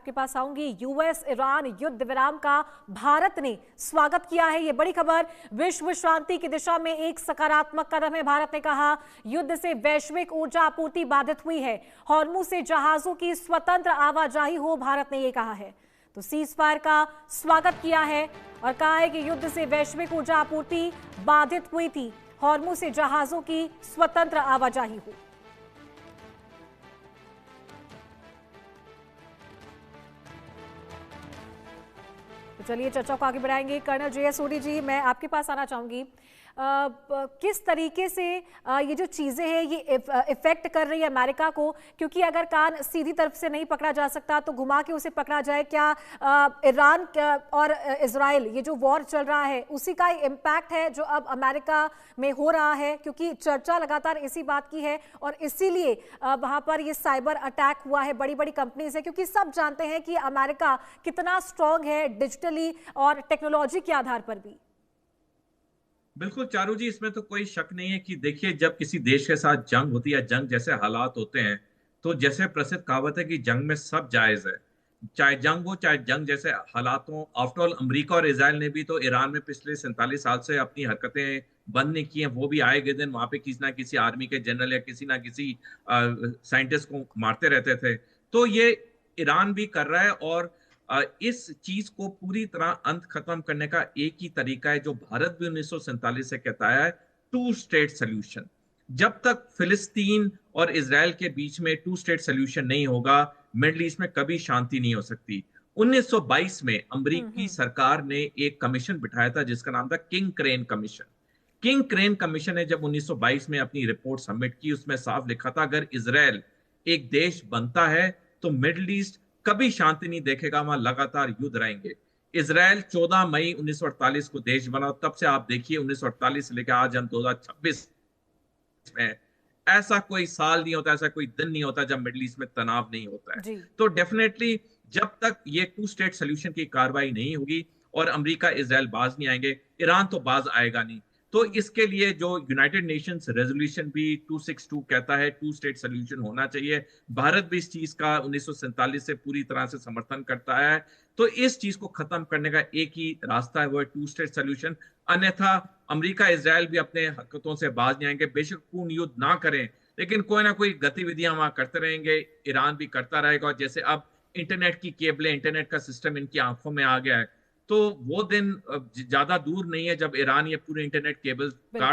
आपके पास आऊंगी। US Iran युद्ध विराम का भारत ने स्वागत किया है, ये बड़ी खबर। विश्व शांति की दिशा में एक सकारात्मक कदम है। भारत ने कहा युद्ध से वैश्विक ऊर्जा आपूर्ति बाधित हुई है, हॉर्मुज से जहाजों की स्वतंत्र आवाजाही हो, भारत ने ये कहा है। तो सीज फायर का स्वागत किया है और कहा है कि युद्ध से वैश्विक ऊर्जा आपूर्ति बाधित हुई थी, हॉर्मुज से जहाजों की स्वतंत्र आवाजाही हो। तो चलिए चर्चा को आगे बढ़ाएंगे। कर्नल जे एस ओडी जी, मैं आपके पास आना चाहूंगी। किस तरीके से ये जो चीजें हैं ये इफेक्ट कर रही है अमेरिका को, क्योंकि अगर कान सीधी तरफ से नहीं पकड़ा जा सकता तो घुमा के उसे पकड़ा जाए। क्या ईरान और इजराइल ये जो वॉर चल रहा है उसी का इम्पैक्ट है जो अब अमेरिका में हो रहा है, क्योंकि चर्चा लगातार इसी बात की है और इसीलिए वहां पर ये साइबर अटैक हुआ है बड़ी बड़ी कंपनी से, क्योंकि सब जानते हैं कि अमेरिका कितना स्ट्रांग है डिजिटली और टेक्नोलॉजी के आधार पर भी। बिल्कुल चारू जी, इसमें तो कोई शक नहीं है कि देखिए, जब किसी देश के साथ जंग होती है, जंग जैसे हालात होते हैं, तो जैसे प्रसिद्ध कहावत है कि जंग में सब जायज है। चाहे जंग हो, चाहे जंग जैसे हालात हो। आफ्टर ऑल अमेरिका और इजराइल ने भी तो ईरान में पिछले 47 साल से अपनी हरकतें बंद नहीं की हैं। वो भी आए गए दिन वहां पे किसी ना किसी आर्मी के जनरल या किसी ना किसी साइंटिस्ट को मारते रहते थे। तो ये ईरान भी कर रहा है और इस चीज को पूरी तरह अंत खत्म करने का एक ही तरीका है जो भारत भी 1947 से कहता है, टू स्टेट सोल्यूशन। जब तक फिलिस्तीन और इजराइल के बीच में टू स्टेट सोल्यूशन नहीं होगा, मिडिल ईस्ट में कभी शांति नहीं हो सकती। 1922 में अमेरिकी सरकार ने एक कमीशन बिठाया था जिसका नाम था king crane commission. King crane commission ने जब 1922 में अपनी रिपोर्ट सबमिट की, उसमें साफ लिखा था अगर इजराइल एक देश बनता है तो मिडिल ईस्ट कभी शांति नहीं देखेगा, वहां लगातार युद्ध रहेंगे। इजराइल 14 मई 1948 को देश बना, तब से आप देखिए 1948 से लेकर आज हम 2026 में ऐसा कोई साल नहीं होता, ऐसा कोई दिन नहीं होता जब मिडिल ईस्ट में तनाव नहीं होता है। जी। तो डेफिनेटली जब तक ये टू स्टेट सोल्यूशन की कार्रवाई नहीं होगी और अमेरिका इजराइल बाज नहीं आएंगे, ईरान तो बाज आएगा नहीं। तो इसके लिए जो यूनाइटेड नेशंस रेजोल्यूशन भी 262 कहता है टू स्टेट सोल्यूशन होना चाहिए। भारत भी इस चीज का 1947 से पूरी तरह से समर्थन करता है। तो इस चीज को खत्म करने का एक ही रास्ता है, वो है टू स्टेट सोल्यूशन। अन्यथा अमेरिका इजराइल भी अपने हरकतों से बाज नहीं आएंगे। बेशक पूर्ण युद्ध ना करें, लेकिन कोई ना कोई गतिविधियां वहां करते रहेंगे, ईरान भी करता रहेगा। और जैसे अब इंटरनेट की केबलें, इंटरनेट का सिस्टम इनकी आंखों में आ गया है, तो वो दिन ज्यादा दूर नहीं है जब ईरान ये पूरे इंटरनेट केबल काट